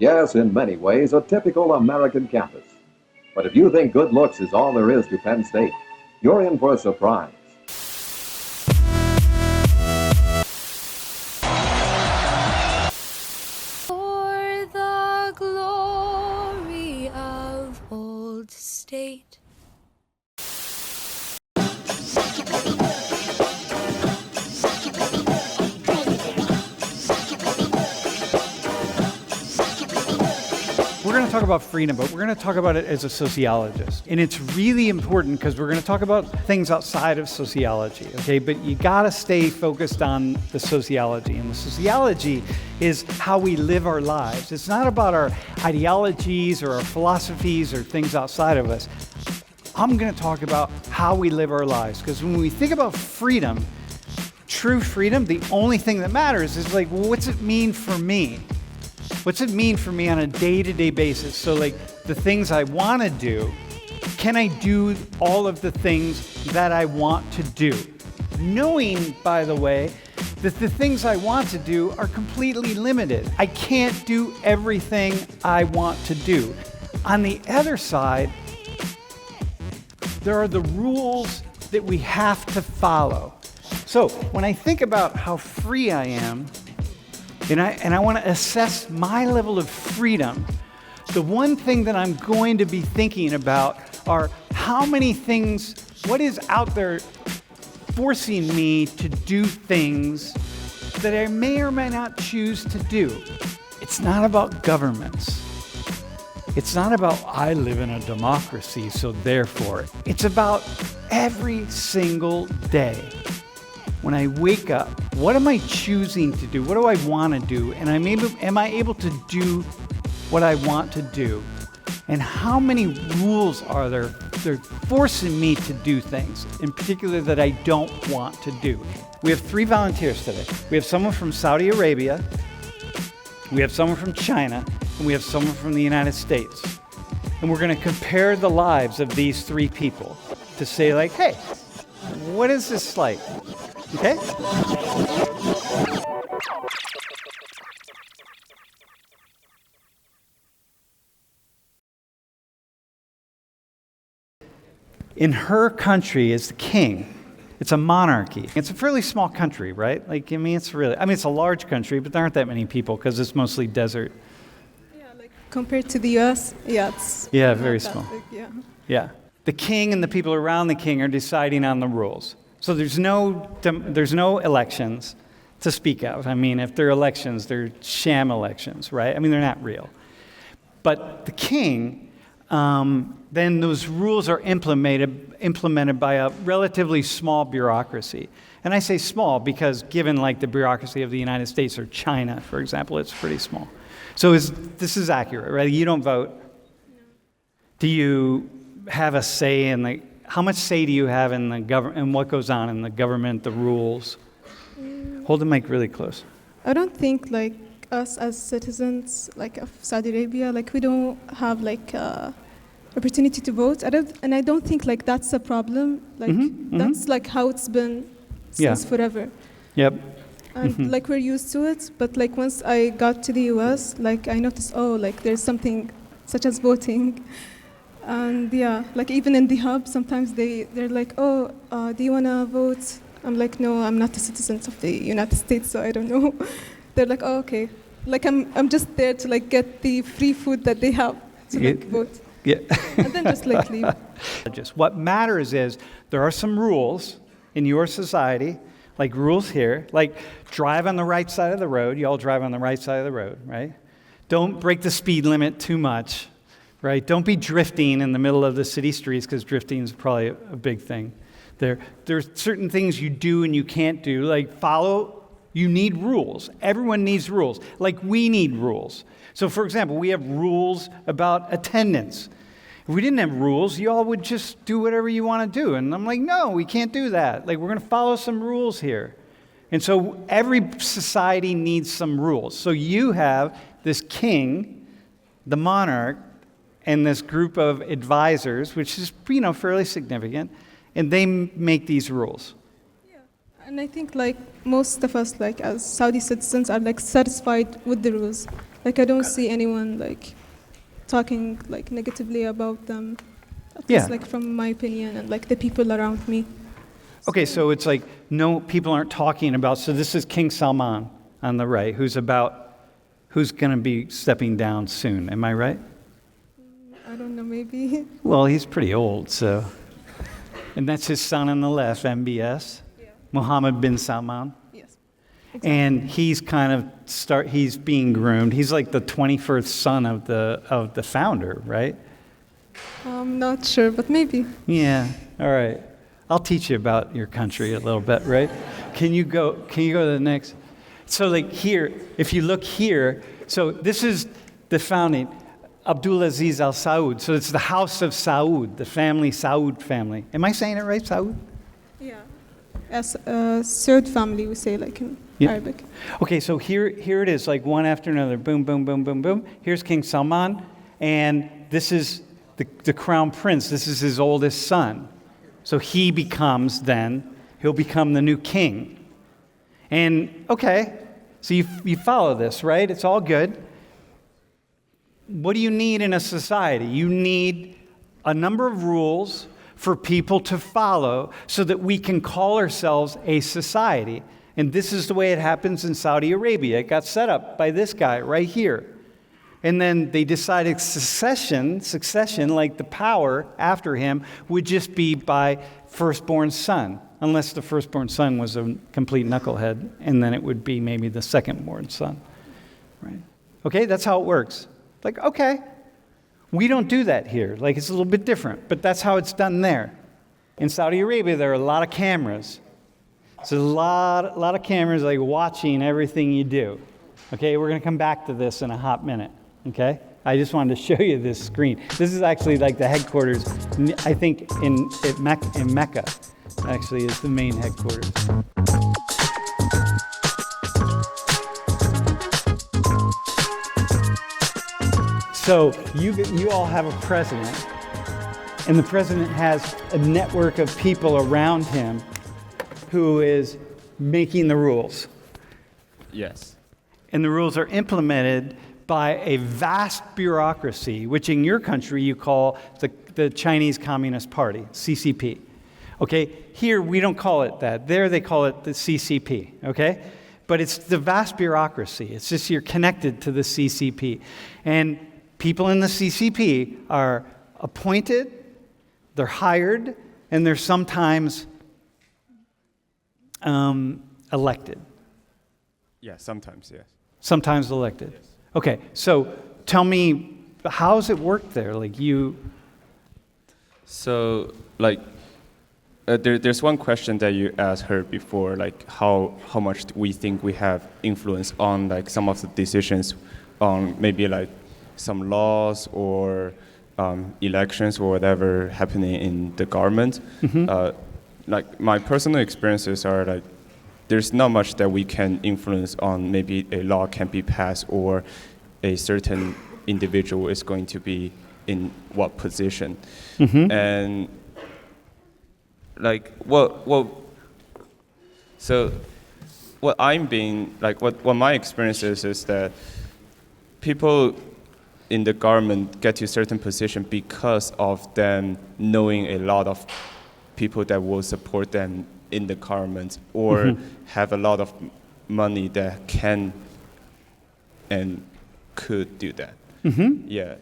Yes, in many ways, a typical American campus. But if you think good looks is all there is to Penn State, you're in for a surprise. For the glory of old state. We're going to talk about freedom, but we're going to talk about it as a sociologist. And it's really important because we're going to talk about things outside of sociology, okay? But you got to stay focused on the sociology. And the sociology is how we live our lives. It's not about our ideologies or our philosophies or things outside of us. I'm going to talk about how we live our lives. Because when we think about freedom, true freedom, the only thing that matters is like, well, what's it mean for me? What's it mean for me on a day-to-day basis? So like the things I want to do, can I do all of the things that I want to do? Knowing, by the way, that the things I want to do are completely limited. I can't do everything I want to do. On the other side, there are the rules that we have to follow. So when I think about how free I am, and I want to assess my level of freedom, the one thing that I'm going to be thinking about are how many things, what is out there forcing me to do things that I may or may not choose to do. It's not about governments. It's not about I live in a democracy, so therefore. It's about every single day. When I wake up, what am I choosing to do? What do I want to do? And am I able to do what I want to do? And how many rules are there? They're forcing me to do things, in particular that I don't want to do. We have 3 volunteers today. We have someone from Saudi Arabia, we have someone from China, and we have someone from the United States. And we're going to compare the lives of these 3 people to say like, hey, what is this like? Okay? In her country is the king. It's a monarchy. It's a fairly small country, right? It's a large country, but there aren't that many people because it's mostly desert. Yeah, like compared to the US, it's very small. Big, Yeah. The king and the people around the king are deciding on the rules. So there's no elections to speak of. If there are elections, they're sham elections, right? They're not real. But the king, then those rules are implemented by a relatively small bureaucracy. And I say small because given like the bureaucracy of the United States or China, for example, it's pretty small. So this is accurate, right? You don't vote. Do you have a say in how much say do you have in the government and what goes on in the government, the rules? Hold the mic really close. I don't think like us as citizens like of Saudi Arabia, like we don't have like opportunity to vote. I don't think like that's a problem. Like that's like how it's been since forever. Yep. And like we're used to it, but like once I got to the US, like I noticed like there's something such as voting. And like even in the hub, sometimes they're like, do you want to vote? I'm like, no, I'm not a citizen of the United States, so I don't know. They're like, oh, okay. Like I'm just there to like get the free food that they have to like vote. Yeah. And then just like leave. What matters is there are some rules in your society, like rules here, like drive on the right side of the road. You all drive on the right side of the road, right? Don't break the speed limit too much. Right? Don't be drifting in the middle of the city streets because drifting is probably a big thing. There's certain things you do and you can't do. Like you need rules. Everyone needs rules. Like we need rules. So for example, we have rules about attendance. If we didn't have rules, you all would just do whatever you want to do. And I'm like, no, we can't do that. Like we're going to follow some rules here. And so every society needs some rules. So you have this king, the monarch, and this group of advisors, which is fairly significant, and they make these rules. Yeah, and I think like most of us, like as Saudi citizens, are like satisfied with the rules. Like I don't see anyone like talking like negatively about them. At Yeah. least like from my opinion and like the people around me. Okay, so it's like no, people aren't talking about. So this is King Salman on the right, who's going to be stepping down soon. Am I right? I don't know, maybe. Well, he's pretty old, so. And that's his son on the left, MBS, Mohammed bin Salman. Yes. And he's kind of he's being groomed. He's like the 21st son of the founder, right? I'm not sure, but maybe. Yeah. All right. I'll teach you about your country a little bit, right? Can you go to the next? So like here, if you look here, so this is the founding, Abdulaziz Al Saud. So it's the House of Saud, the Saud family. Am I saying it right, Saud? Yeah. As third family, we say like in Arabic. Okay, so here it is, like one after another. Boom, boom, boom, boom, boom. Here's King Salman, and this is the crown prince. This is his oldest son. So he'll become the new king. And, okay, so you follow this, right? It's all good. What do you need in a society? You need a number of rules for people to follow so that we can call ourselves a society. And this is the way it happens in Saudi Arabia. It got set up by this guy right here. And then they decided succession, like the power after him, would just be by firstborn son, unless the firstborn son was a complete knucklehead, and then it would be maybe the secondborn son, right? Okay, that's how it works. Like, okay, we don't do that here. Like, it's a little bit different, but that's how it's done there. In Saudi Arabia, there are a lot of cameras. So a lot of cameras, like, watching everything you do. Okay, we're going to come back to this in a hot minute. Okay? I just wanted to show you this screen. This is actually like the headquarters, I think, in Mecca, actually, is the main headquarters. So you all have a president, and the president has a network of people around him who is making the rules. Yes. And the rules are implemented by a vast bureaucracy, which in your country you call the Chinese Communist Party, CCP. Okay, here we don't call it that. There they call it the CCP, okay? But it's the vast bureaucracy. It's just you're connected to the CCP. And people in the CCP are appointed, they're hired, and they're sometimes elected. Yeah, sometimes, yes. Sometimes elected. Okay, so tell me, how's it work there? Like you... So, like, there's one question that you asked her before, like how much we think we have influence on like some of the decisions on maybe like some laws or elections or whatever happening in the government. Mm-hmm. Like my personal experiences are like, there's not much that we can influence on. Maybe a law can be passed or a certain individual is going to be in what position. Mm-hmm. And like, so what I'm being, like what my experience is that people in the government get to a certain position because of them knowing a lot of people that will support them in the government or Mm-hmm. have a lot of money that can and could do that. Mm-hmm. Yeah.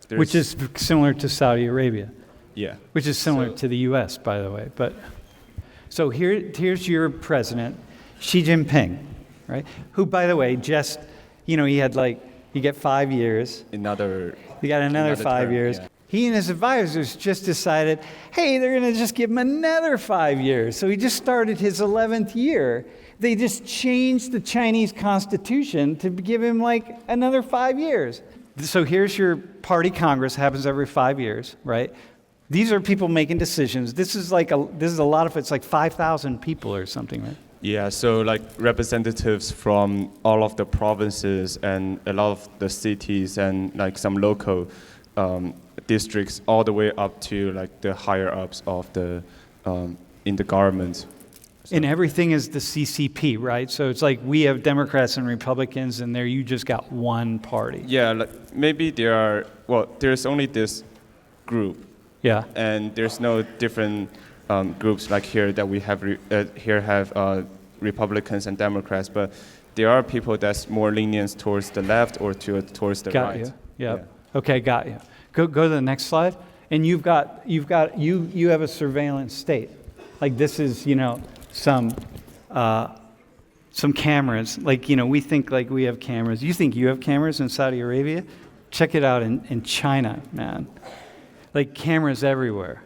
Which is similar to Saudi Arabia. Yeah. Which is similar to the U.S., by the way. But so here's your president, Xi Jinping, right? Who, by the way, just, you get 5 years. You got another 5 term, years. yeah. He and his advisors just decided, hey, they're going to just give him another 5 years. So he just started his 11th year. They just changed the Chinese constitution to give him like another 5 years. So here's your party congress, happens every 5 years, right? These are people making decisions. This is a lot of it's like 5,000 people or something, right? Yeah, so like representatives from all of the provinces and a lot of the cities and like some local districts, all the way up to like the higher ups of the in the government. And everything is the CCP, right? So it's like we have Democrats and Republicans, and there you just got one party. Yeah, like maybe there's only this group, Yeah. and there's no different groups like here that we have Republicans and Democrats, but there are people that's more lenient towards the left or towards the Got right. you. Yep. Yeah. Okay, got you. Go to the next slide. And you have a surveillance state. Like this is, some cameras. Like, we think like we have cameras. You think you have cameras in Saudi Arabia? Check it out in China, man. Like cameras everywhere.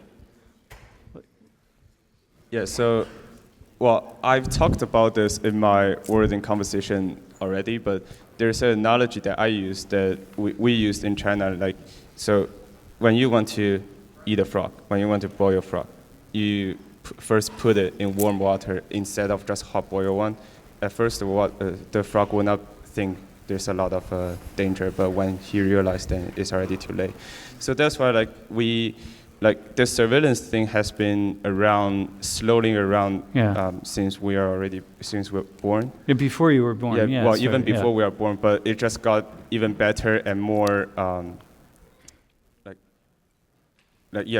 Yeah, so, I've talked about this in my Word in Conversation already, but there's an analogy that I use that we used in China. Like, so when you want to eat a frog, when you want to boil a frog, you first put it in warm water instead of just hot boil one. At first, the frog will not think there's a lot of danger, but when he realized, then it's already too late. So that's why the surveillance thing has been slowly around since we're born. Yeah, before you were born. Yeah, even before we were born, but it just got even better and more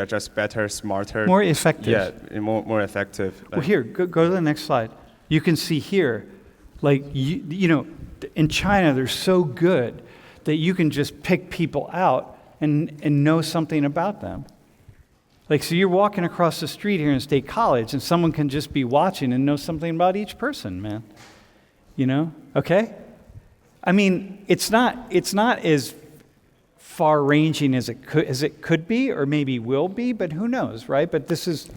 just better, smarter. More effective. Yeah, and more effective. Well, here, go to the next slide. You can see here, like, in China, they're so good that you can just pick people out and know something about them. Like, so you're walking across the street here in State College, and someone can just be watching and know something about each person, man. Okay? I mean, it's not as far-ranging as it could be, or maybe will be, but who knows, right? But this is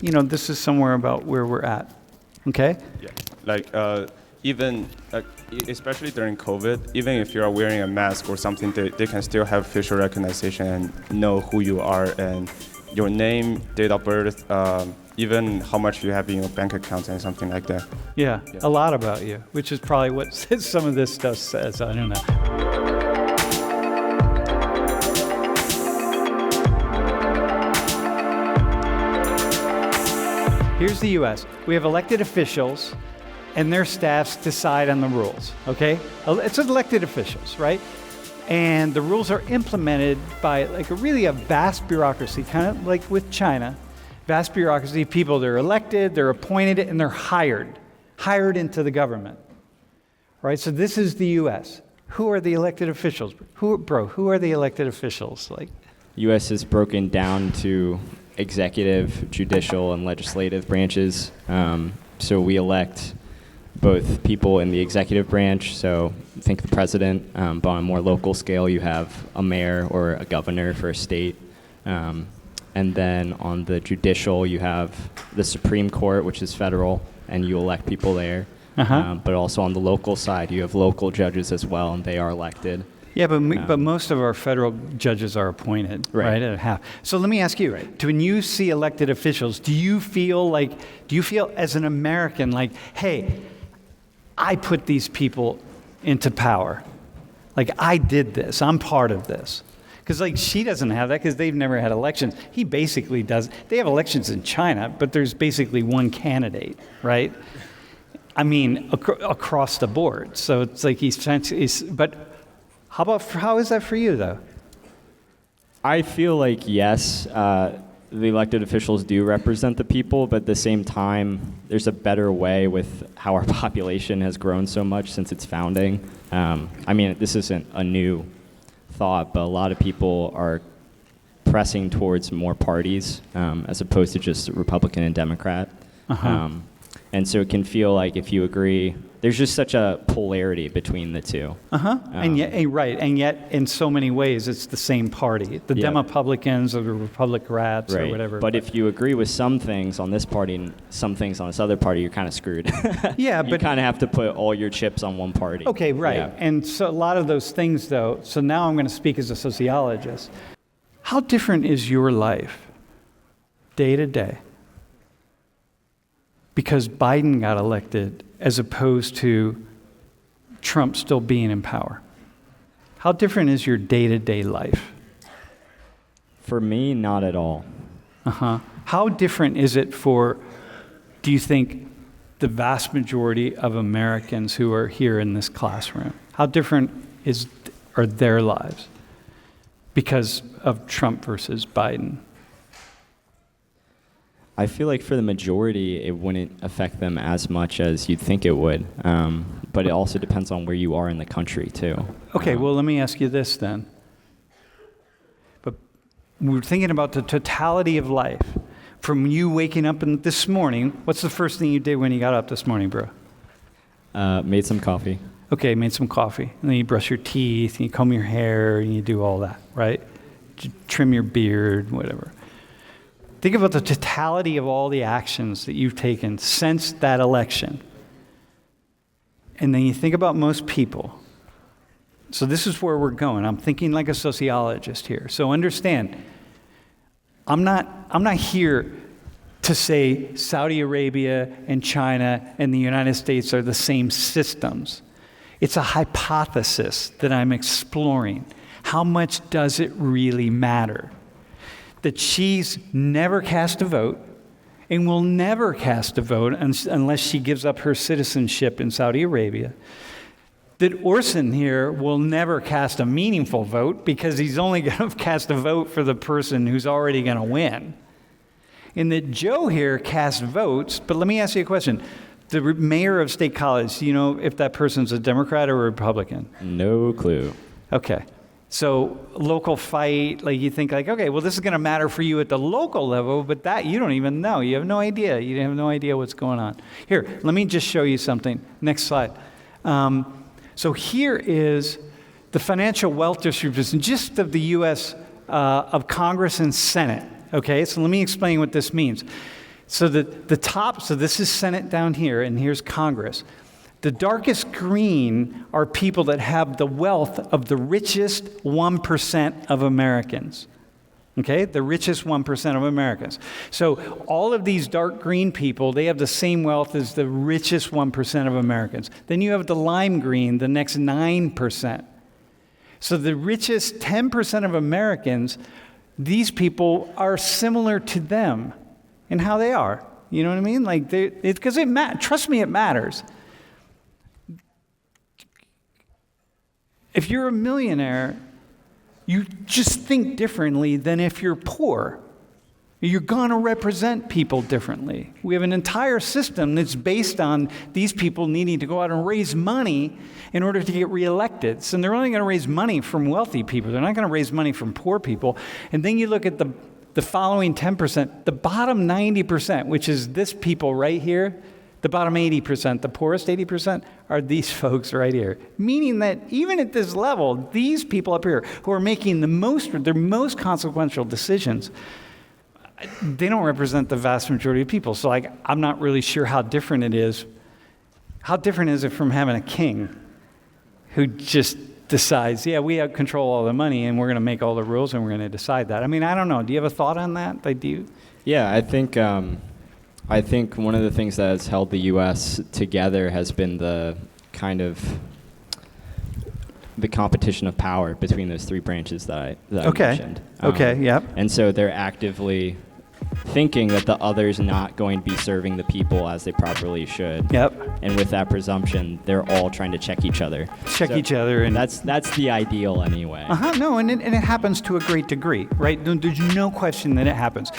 somewhere about where we're at. Okay? Yeah. Even especially during COVID, even if you are wearing a mask or something, they can still have facial recognition and know who you are and your name, date of birth, even how much you have in your bank account and something like that. Yeah, a lot about you, which is probably what some of this stuff says. I don't know. Here's the U.S. We have elected officials, and their staffs decide on the rules, okay? It's elected officials, right? And the rules are implemented by a vast bureaucracy, kind of like with China. Vast bureaucracy, people that are elected, they're appointed, and they're hired into the government, right? So this is the U.S. Who are the elected officials? Who are the elected officials? U.S. is broken down to executive, judicial, and legislative branches. So we elect both people in the executive branch, so think the president, but on a more local scale, you have a mayor or a governor for a state. And then on the judicial, you have the Supreme Court, which is federal, and you elect people there. But also on the local side, you have local judges as well, and they are elected. Yeah, but most of our federal judges are appointed, right? At half. So let me ask you, right? When you see elected officials, do you feel as an American like, hey, I put these people into power. Like, I did this. I'm part of this. Because, she doesn't have that because they've never had elections. He basically does. They have elections in China, but there's basically one candidate, right? I mean, across the board. So it's like but how is that for you, though? I feel like, yes, the elected officials do represent the people, but at the same time, there's a better way with how our population has grown so much since its founding. I mean, this isn't a new thought, but a lot of people are pressing towards more parties as opposed to just Republican and Democrat. And so it can feel like if you agree, there's just such a polarity between the two. And yet in so many ways, it's the same party. The Demopublicans or the Republicrats or whatever. But if you agree with some things on this party and some things on this other party, you're kind of screwed. Yeah, you kind of have to put all your chips on one party. Okay, right. Yeah. And so a lot of those things, though, so now I'm going to speak as a sociologist. How different is your life day to day? Because Biden got elected as opposed to Trump still being in power. How different is your day-to-day life? For me, not at all. How different is it do you think, the vast majority of Americans who are here in this classroom? How different are their lives because of Trump versus Biden? I feel like for the majority, it wouldn't affect them as much as you'd think it would. But it also depends on where you are in the country, too. Okay, well, let me ask you this then. But we're thinking about the totality of life. From you waking up this morning, what's the first thing you did when you got up this morning, bro? Made some coffee. Okay, made some coffee. And then you brush your teeth, and you comb your hair, and you do all that, right? Trim your beard, whatever. Think about the totality of all the actions that you've taken since that election. And then you think about most people. So this is where we're going. I'm thinking like a sociologist here. So understand, I'm not here to say Saudi Arabia and China and the United States are the same systems. It's a hypothesis that I'm exploring. How much does it really matter? That she's never cast a vote and will never cast a vote unless she gives up her citizenship in Saudi Arabia. That Orson here will never cast a meaningful vote because he's only going to cast a vote for the person who's already going to win. And that Joe here casts votes, but let me ask you a question. The mayor of State College, do you know if that person's a Democrat or a Republican? No clue. Okay. So local fight, like you think like, okay, well, this is going to matter for you at the local level, but that you don't even know. You have no idea. You have no idea what's going on. Here, let me just show you something. Next slide. So here is the financial wealth distribution just of the U.S. Of Congress and Senate. Okay, so let me explain what this means. So the top, so this is Senate down here, and here's Congress. The darkest green are people that have the wealth of the richest 1% of Americans. Okay, the richest 1% of Americans. So all of these dark green people, they have the same wealth as the richest 1% of Americans. Then you have the lime green, the next 9%. So the richest 10% of Americans, these people are similar to them in how they are. You know what I mean? Like, because trust me, it matters. If you're a millionaire, you just think differently than if you're poor. You're going to represent people differently. We have an entire system that's based on these people needing to go out and raise money in order to get reelected. So they're only going to raise money from wealthy people. They're not going to raise money from poor people. And then you look at the following 10%, the bottom 90%, which is this people right here. The bottom 80%, the poorest 80%, are these folks right here. Meaning that even at this level, these people up here who are making their most consequential decisions, they don't represent the vast majority of people. So I'm not really sure how different it is. How different is it from having a king who just decides, yeah, we have control all the money and we're going to make all the rules and we're going to decide that? I mean, I don't know. Do you have a thought on that? Like, do you? Yeah, I think one of the things that has held the U.S. together has been the kind of the competition of power between those three branches that I mentioned. Yep. And so they're actively thinking that the other's not going to be serving the people as they properly should. Yep. And with that presumption, they're all trying to check each other. And that's the ideal anyway. No, and it happens to a great degree, right? There's no question that it happens.